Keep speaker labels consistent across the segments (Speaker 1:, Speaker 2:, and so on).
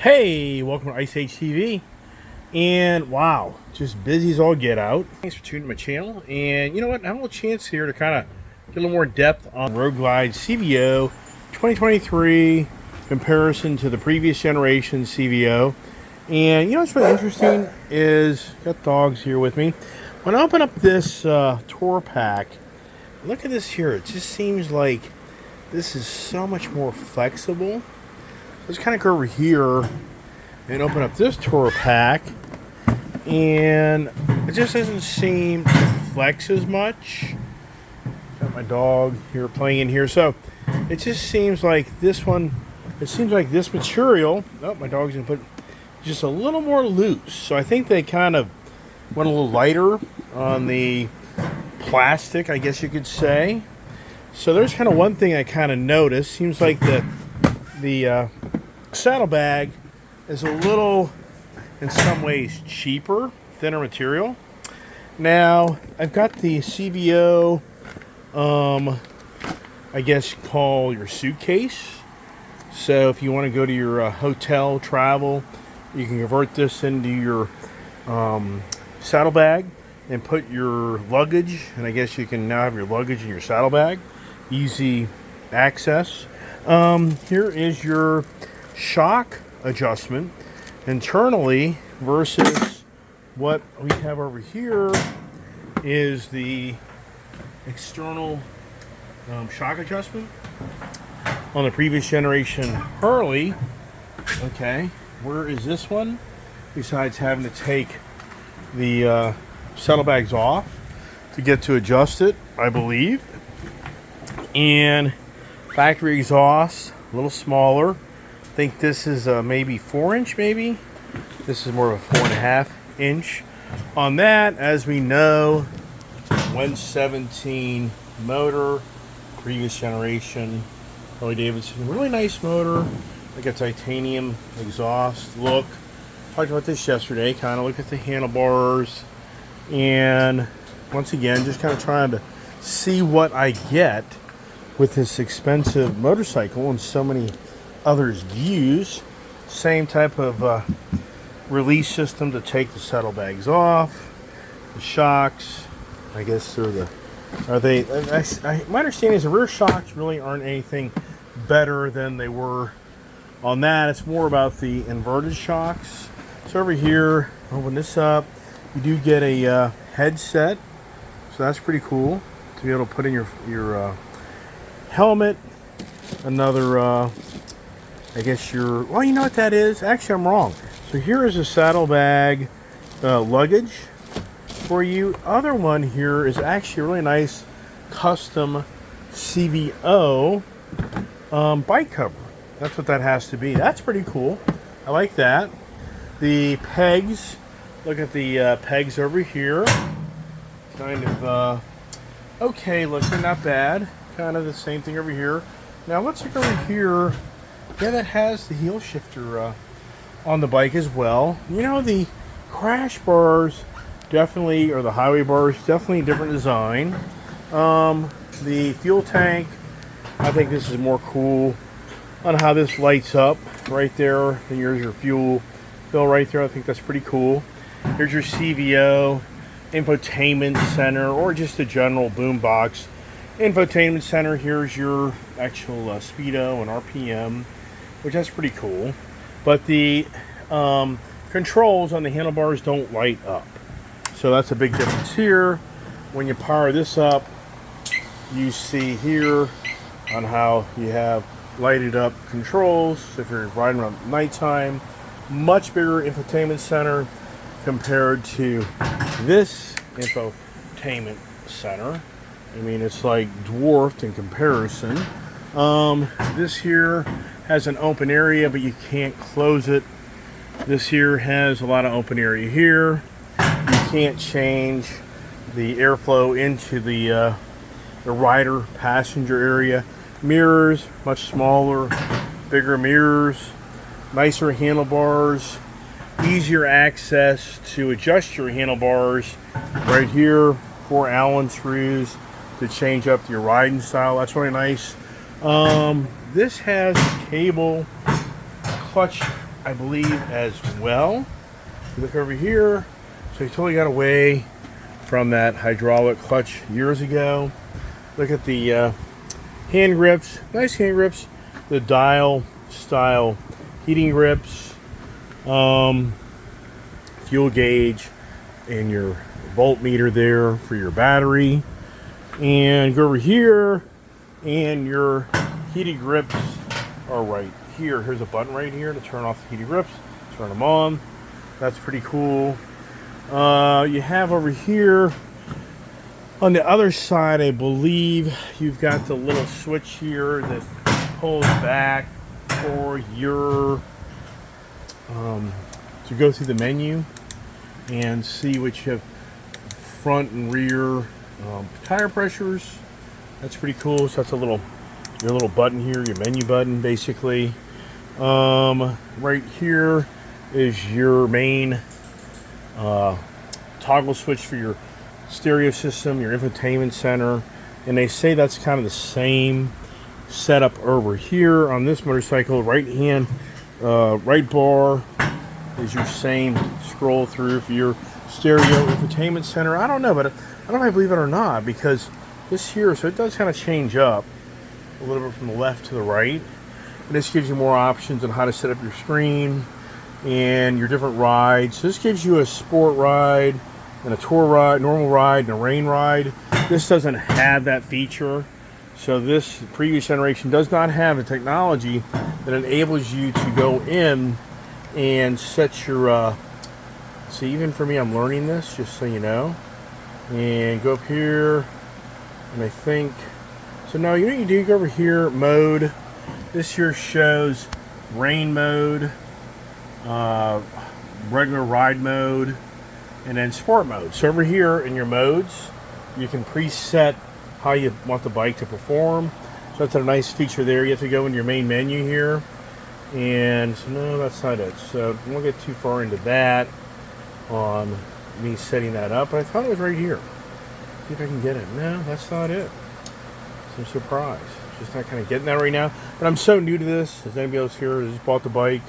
Speaker 1: Hey, welcome to Ice Age TV. And wow, just busy as all get out. Thanks for tuning to my channel. And you know what? I have a little chance here to kind of get a little more depth on Road Glide CVO 2023 comparison to the previous generation CVO. And you know what's really interesting is, got dogs here with me. When I open up this tour pack, look at this here. It just seems like this is so much more flexible. Let's kind of go over here and open up this tour pack, and it just doesn't seem to flex as much. Got my dog here playing in here, so it just seems like this one, it seems like this material, oh, my dog's gonna put just a little more loose. So I think they kind of went a little lighter on the plastic, I guess you could say. So there's kind of one thing I kind of noticed. Seems like the saddlebag is a little, in some ways, cheaper, thinner material. Now, I've got the CVO, I guess call your suitcase. So if you want to go to your hotel travel, you can convert this into your saddlebag and put your luggage, and I guess you can now have your luggage in your saddlebag. Easy access. Here is your shock adjustment internally versus what we have over here is the external shock adjustment on the previous generation Harley. Okay, where is this one? Besides having to take the saddlebags off to get to adjust it, I believe. And factory exhaust, a little smaller. I think this is maybe 4-inch, maybe. This is more of a 4.5-inch. On that, as we know, 117 motor, previous generation, Harley Davidson. Really nice motor, like a titanium exhaust look. Talked about this yesterday, kind of look at the handlebars. And once again, just kind of trying to see what I get with this expensive motorcycle and so many others use. Same type of release system to take the saddlebags off. The shocks, I guess my understanding is the rear shocks really aren't anything better than they were on that. It's more about the inverted shocks. So over here, open this up, you do get a headset, so that's pretty cool to be able to put in your helmet. Another I guess well, you know what that is? Actually, I'm wrong. So here is a saddlebag luggage for you. Other one here is actually a really nice custom CVO bike cover. That's what that has to be. That's pretty cool. I like that. The pegs, look at the pegs over here. Kind of okay looking, not bad. Kind of the same thing over here. Now let's look over here. Yeah, that has the heel shifter on the bike as well. You know, the crash bars definitely, or the highway bars, definitely a different design. The fuel tank, I think this is more cool on how this lights up right there. And here's your fuel fill right there. I think that's pretty cool. Here's your CVO infotainment center, or just a general boombox infotainment center. Here's your actual speedo and RPM, which that's pretty cool. But the controls on the handlebars don't light up, so that's a big difference here. When you power this up, you see here on how you have lighted up controls. So if you're riding around nighttime, much bigger infotainment center compared to this infotainment center. I mean, it's like dwarfed in comparison. This here has an open area, but you can't close it. This here has a lot of open area here. You can't change the airflow into the rider passenger area. Mirrors, much smaller, bigger mirrors, nicer handlebars, easier access to adjust your handlebars. Right here, 4 Allen screws to change up your riding style. That's really nice. This has a cable clutch I believe, as well. You look over here, so you totally got away from that hydraulic clutch years ago. Look at the hand grips, nice hand grips. The dial style heating grips, fuel gauge, and your voltmeter there for your battery. And go over here, and your heated grips are right here. Here's a button right here to turn off the heated grips, turn them on. That's pretty cool. You have over here on the other side, I believe you've got the little switch here that pulls back for your to go through the menu and see what you have front and rear tire pressures. That's pretty cool. So that's your little button here, your menu button basically. Right here is your main toggle switch for your stereo system, your infotainment center, and they say that's kind of the same setup over here on this motorcycle. Right bar is your same scroll through for your stereo infotainment center. I don't know, but I don't know if I believe it or not, because this here, so it does kind of change up a little bit from the left to the right, and this gives you more options on how to set up your screen and your different rides. So this gives you a sport ride and a tour ride, normal ride, and a rain ride. This doesn't have that feature. So this previous generation does not have the technology that enables you to go in and set your, so even for me, I'm learning this, just so you know. And go up here, and I think, so now you know what you do, you go over here, mode. This here shows rain mode, regular ride mode, and then sport mode. So over here in your modes, you can preset how you want the bike to perform. So that's a nice feature there. You have to go into your main menu here, and so no, that's not it. So I won't get too far into that on me setting that up, but I thought it was right here. See if I can get it. No, that's not it. So I'm surprised. Just not kind of getting that right now. But I'm so new to this. As anybody else here has just bought the bike.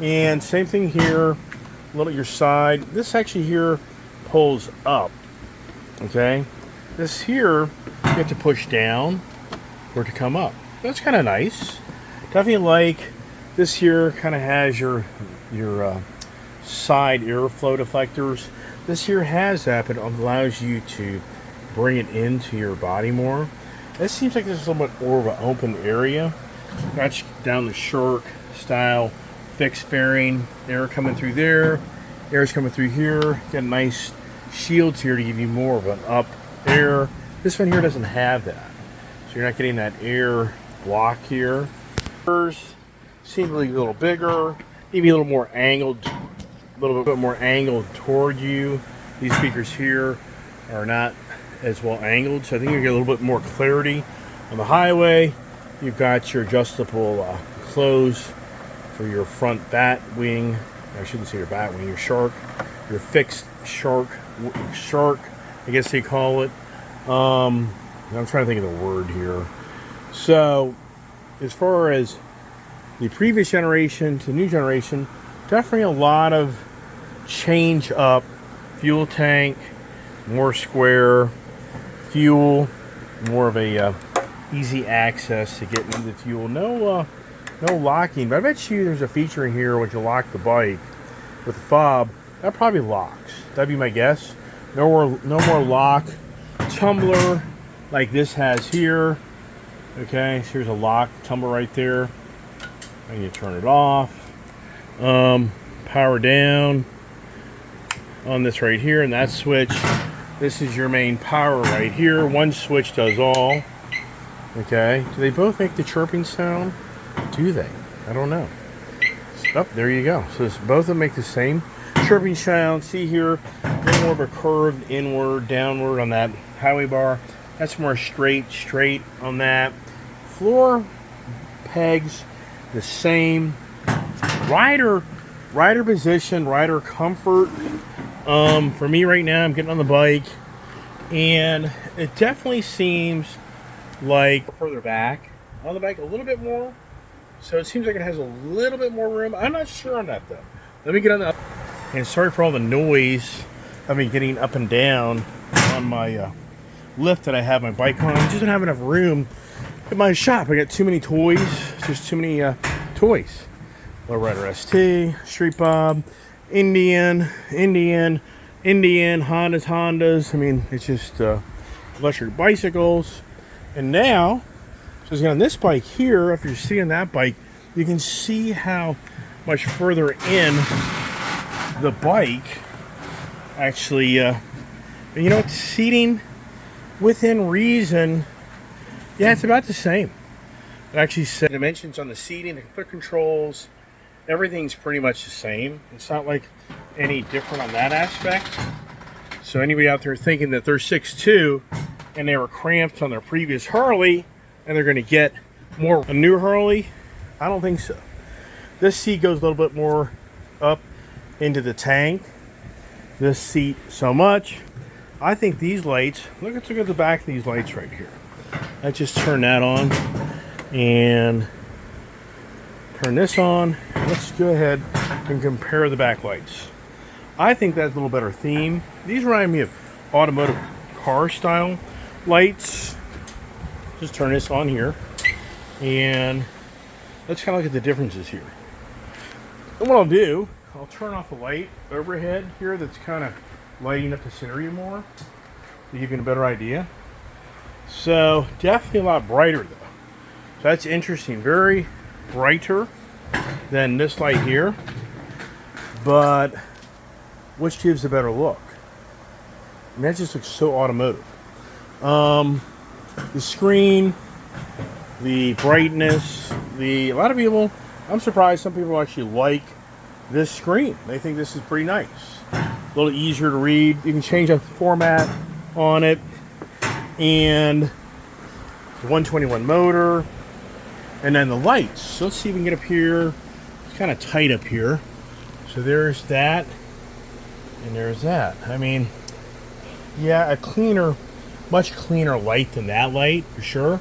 Speaker 1: And same thing here. A little your side. This actually here pulls up. Okay. This here you have to push down for it to come up. That's kind of nice. Definitely like this here. Kind of has your side airflow deflectors. This here has that, but it allows you to bring it into your body more. This seems like there's a little bit more of an open area. Got down the Shark style fixed fairing. Air coming through there. Air's coming through here. Got nice shields here to give you more of an up air. This one here doesn't have that, so you're not getting that air block here. Seem to be a little bigger, maybe a little more angled, a little bit more angled toward you. These speakers here are not as well angled, so I think you get a little bit more clarity on the highway. You've got your adjustable close for your front bat wing. I shouldn't say your bat wing, your Shark, your fixed Shark, I guess they call it. I'm trying to think of the word here. So, as far as the previous generation to new generation, definitely a lot of change up. Fuel tank, more square. Fuel, more of a easy access to get into the fuel. No locking, but I bet you there's a feature in here when you lock the bike with the fob. That probably locks. That'd be my guess. No more lock. Tumbler like this has here. Okay, so here's a lock tumbler right there. And you turn it off. Power down on this right here, and that switch. This is your main power right here. One switch does all. Okay, do they both make the chirping sound? Do they? I don't know. Oh, there you go. So both of them make the same chirping sound. See here, a little more of a curved inward, downward on that highway bar. That's more straight on that. Floor pegs, the same. Rider position, rider comfort. For me right now, I'm getting on the bike, and it definitely seems like further back on the bike a little bit more. So it seems like it has a little bit more room. I'm not sure on that though. Let me get on the, and sorry for all the noise I've been getting up and down on my lift that I have my bike on. I just don't have enough room at my shop. I got too many toys. Just too many toys. Lowrider ST, Street Bob, Indian, Hondas. I mean, it's just electric bicycles. And now, so on this bike here, after you're seeing that bike, you can see how much further in the bike actually, you know, seating within reason, yeah, it's about the same. It actually said dimensions on the seating, the foot controls, everything's pretty much the same. It's not like any different on that aspect. So anybody out there thinking that they're 6'2" and they were cramped on their previous Harley and they're going to get more a new Harley, I don't think so. This seat goes a little bit more up into the tank. This seat so much. I think these lights, look at the back of these lights right here. I just turn that on and turn this on. Let's go ahead and compare the back lights. I think that's a little better theme. These remind me of automotive car style lights. Just turn this on here and let's kind of look at the differences here. And what I'll do, I'll turn off the light overhead here that's kind of lighting up the scenery more to give you a better idea. So definitely a lot brighter though. So that's interesting. Very brighter than this light here. But which gives a better look? I mean, that just looks so automotive. The screen, the brightness, a lot of people, I'm surprised some people actually like this screen. They think this is pretty nice. A little easier to read. You can change the format on it. And the 121 motor. And then the lights. So let's see if we can get up here. It's kind of tight up here. So there's that. And there's that. I mean, yeah, a cleaner, much cleaner light than that light, for sure.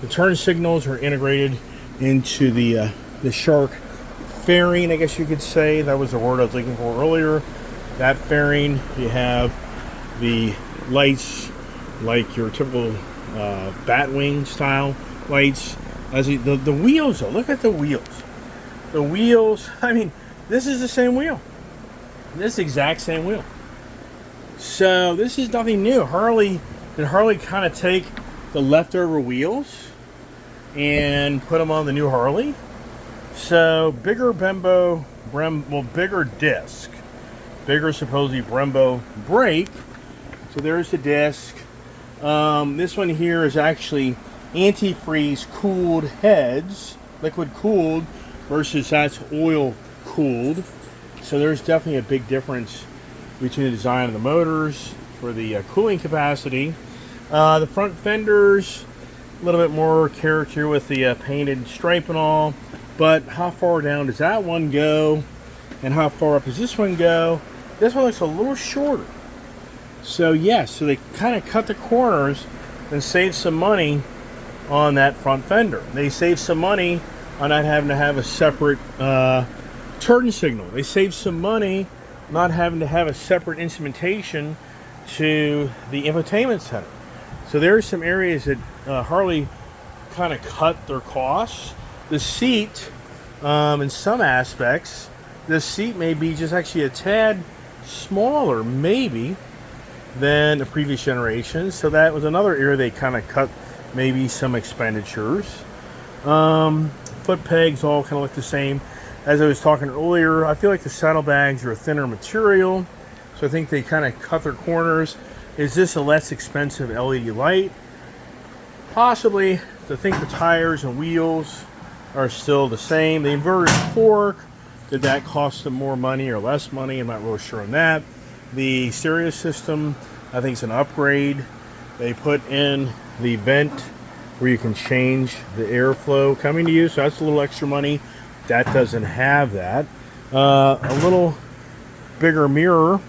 Speaker 1: The turn signals are integrated into the Shark fairing, I guess you could say. That was the word I was looking for earlier. That fairing, you have the lights like your typical Batwing style lights. As the wheels, though, look at the wheels. The wheels, I mean, this is the same wheel. This exact same wheel. So this is nothing new. Did Harley kind of take the leftover wheels and put them on the new Harley? So bigger bigger disc, bigger supposedly Brembo brake. So there's the disc. This one here is actually antifreeze cooled heads, liquid cooled, versus that's oil cooled. So there's definitely a big difference between the design of the motors for the cooling capacity. The front fenders, a little bit more character with the painted stripe and all. But how far down does that one go? And how far up does this one go? This one looks a little shorter. So yes, so they kind of cut the corners and save some money on that front fender. They save some money on not having to have a separate turn signal. They save some money not having to have a separate instrumentation to the infotainment center. So there are some areas that Harley kind of cut their costs. The seat, in some aspects, the seat may be just actually a tad smaller, maybe, than the previous generation. So that was another area they kind of cut maybe some expenditures. Foot pegs all kind of look the same. As I was talking earlier, I feel like the saddlebags are a thinner material. So I think they kind of cut their corners. Is this a less expensive LED light? Possibly. I think the tires and wheels are still the same. The inverted fork, did that cost them more money or less money? I'm not really sure on that. The stereo system, I think it's an upgrade. They put in the vent where you can change the airflow coming to you, so that's a little extra money. That doesn't have that. A little bigger mirror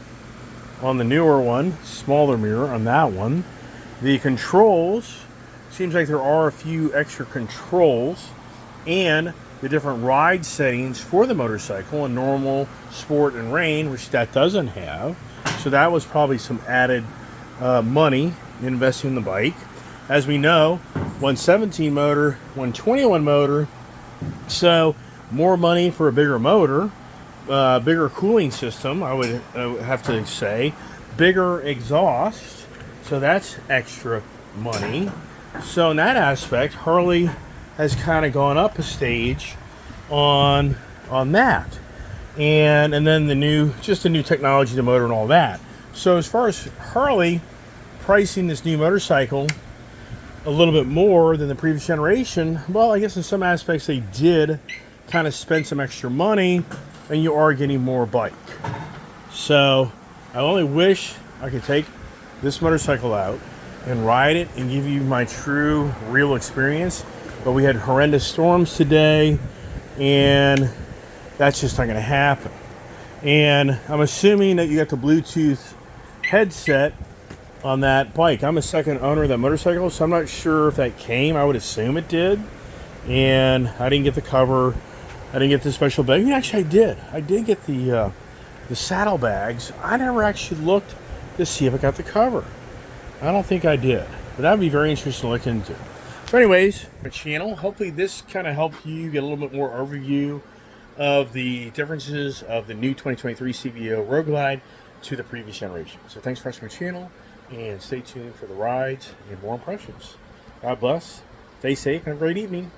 Speaker 1: on the newer one, smaller mirror on that one. The controls, seems like there are a few extra controls, and the different ride settings for the motorcycle in normal, sport, and rain, which that doesn't have. So that was probably some added money in investing in the bike. As we know, 117 motor, 121 motor, so more money for a bigger motor, bigger cooling system, I would have to say, bigger exhaust, so that's extra money. So in that aspect, Harley has kind of gone up a stage on that, and then the new technology, the motor, and all that. So as far as Harley pricing this new motorcycle a little bit more than the previous generation, well, I guess in some aspects they did kind of spend some extra money, and you are getting more bike. So I only wish I could take this motorcycle out and ride it and give you my true, real experience. But we had horrendous storms today, and that's just not going to happen. And I'm assuming that you got the Bluetooth headset on that bike. I'm a second owner of that motorcycle, so I'm not sure if that came. I would assume it did. And I didn't get the cover. I didn't get the special bag. Actually, I did. I did get the saddlebags. I never actually looked to see if I got the cover. I don't think I did. But that would be very interesting to look into. So anyways, my channel, hopefully this kind of helped you get a little bit more overview of the differences of the new 2023 CVO Road Glide to the previous generation. So thanks for watching my channel, and stay tuned for the rides and more impressions. God bless, stay safe, and have a great evening.